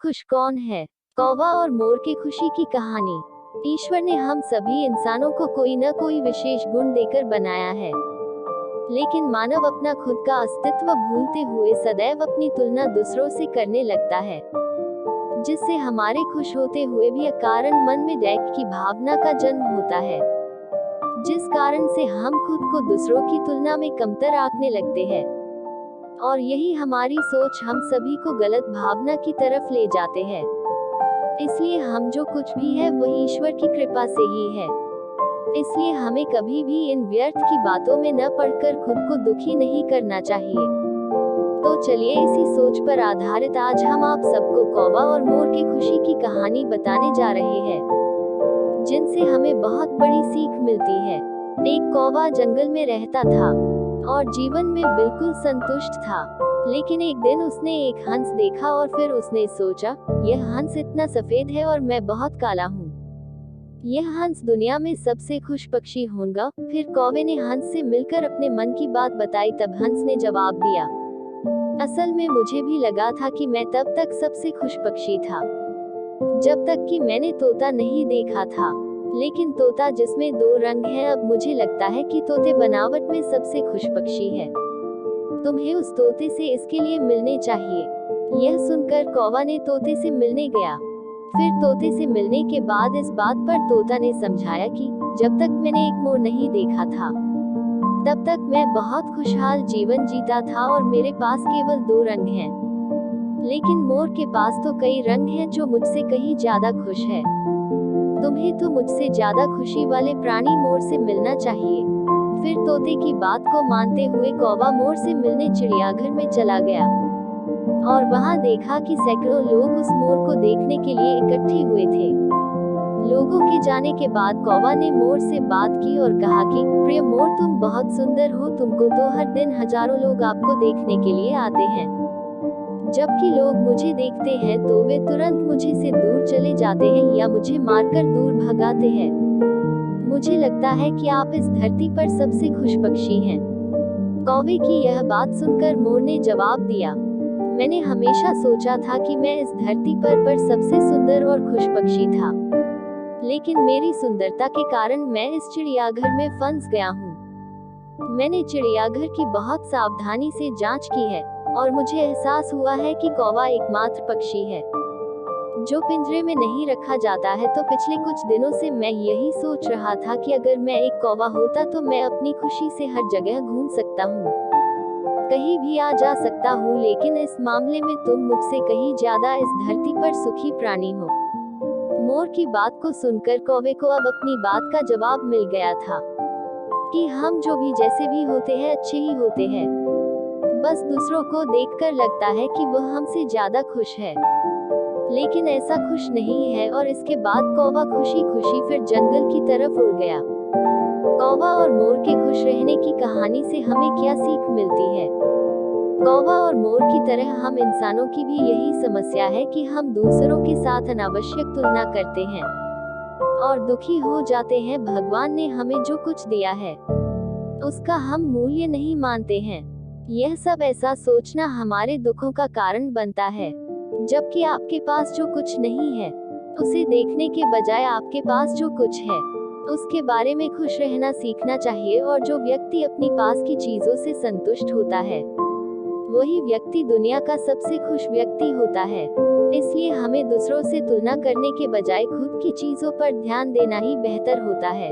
खुश कौन है? कौवा और मोर की खुशी की कहानी। ईश्वर ने हम सभी इंसानों को कोई न कोई विशेष गुण देकर बनाया है, लेकिन मानव अपना खुद का अस्तित्व भूलते हुए सदैव अपनी तुलना दूसरों से करने लगता है, जिससे हमारे खुश होते हुए भी अकारण मन में दैक की भावना का जन्म होता है, जिस कारण से हम खुद को दूसरों की तुलना में कमतर आंकने लगते हैं, और यही हमारी सोच हम सभी को गलत भावना की तरफ ले जाते हैं। इसलिए हम जो कुछ भी है वो ईश्वर की कृपा से ही है। इसलिए हमें कभी भी इन व्यर्थ की बातों में न पड़कर खुद को दुखी नहीं करना चाहिए। तो चलिए इसी सोच पर आधारित आज हम आप सबको कौवा और मोर की खुशी की कहानी बताने जा रहे हैं, जिनसे हमें बहुत बड़ी सीख मिलती है। एक कौवा जंगल में रहता था और जीवन में बिल्कुल संतुष्ट था, लेकिन एक दिन उसने एक हंस देखा और फिर उसने सोचा, यह हंस इतना सफेद है और मैं बहुत काला हूँ, यह हंस दुनिया में सबसे खुश पक्षी होगा। फिर कौवे ने हंस से मिलकर अपने मन की बात बताई। तब हंस ने जवाब दिया, असल में मुझे भी लगा था कि मैं तब तक सबसे खुश पक्षी था, जब तक कि मैंने तोता नहीं देखा था। लेकिन तोता जिसमें दो रंग हैं, अब मुझे लगता है कि तोते बनावट में सबसे खुश पक्षी है। तुम्हें उस तोते से इसके लिए मिलने चाहिए। यह सुनकर कौवा ने तोते से मिलने गया। फिर तोते से मिलने के बाद इस बात पर तोता ने समझाया कि जब तक मैंने एक मोर नहीं देखा था, तब तक मैं बहुत खुशहाल जीवन जीता था और मेरे पास केवल दो रंग हैं। लेकिन मोर के पास तो कई रंग हैं जो मुझसे कहीं ज्यादा खुश है। तुम्हें तो मुझसे ज्यादा खुशी वाले प्राणी मोर से मिलना चाहिए। फिर तोते की बात को मानते हुए कौवा मोर से मिलने चिड़ियाघर में चला गया और वहां देखा कि सैकड़ों लोग उस मोर को देखने के लिए इकट्ठे हुए थे। लोगों के जाने के बाद कौवा ने मोर से बात की और कहा कि प्रिय मोर, तुम बहुत सुंदर हो, तुमको तो हर दिन हजारों लोग आपको देखने के लिए आते हैं। जबकि लोग मुझे देखते हैं तो वे तुरंत मुझे से दूर चले जाते हैं या मुझे मारकर दूर भगाते हैं। मुझे लगता है कि आप इस धरती पर सबसे खुश पक्षी हैं। कौवे की यह बात सुनकर मोर ने जवाब दिया, मैंने हमेशा सोचा था कि मैं इस धरती पर सबसे सुंदर और खुश पक्षी था, लेकिन मेरी सुंदरता के कारण मैं इस चिड़ियाघर में फंस गया हूँ। मैंने चिड़ियाघर की बहुत सावधानी से जांच की है और मुझे एहसास हुआ है कि कौवा एकमात्र पक्षी है जो पिंजरे में नहीं रखा जाता है। तो पिछले कुछ दिनों से मैं यही सोच रहा था कि अगर मैं एक कौवा होता तो मैं अपनी खुशी से हर जगह घूम सकता हूँ, कहीं भी आ जा सकता हूँ, लेकिन इस मामले में तुम मुझसे कहीं ज्यादा इस धरती पर सुखी प्राणी हो। मोर की बात को सुनकर कौवे को अब अपनी बात का जवाब मिल गया था कि हम जो भी जैसे भी होते हैं अच्छे ही होते हैं, बस दूसरों को देखकर लगता है कि वह हमसे ज्यादा खुश है, लेकिन ऐसा खुश नहीं है। और इसके बाद कौवा खुशी खुशी फिर जंगल की तरफ उड़ गया। कौवा और मोर के खुश रहने की कहानी से हमें क्या सीख मिलती है? कौवा और मोर की तरह हम इंसानों की भी यही समस्या है कि हम दूसरों के साथ अनावश्यक तुलना करते हैं और दुखी हो जाते हैं। भगवान ने हमें जो कुछ दिया है उसका हम मूल्य नहीं मानते हैं। यह सब ऐसा सोचना हमारे दुखों का कारण बनता है। जबकि आपके पास जो कुछ नहीं है उसे देखने के बजाय आपके पास जो कुछ है उसके बारे में खुश रहना सीखना चाहिए। और जो व्यक्ति अपनी पास की चीजों से संतुष्ट होता है वही व्यक्ति दुनिया का सबसे खुश व्यक्ति होता है। इसलिए हमें दूसरों से तुलना करने के बजाय खुद की चीजों पर ध्यान देना ही बेहतर होता है।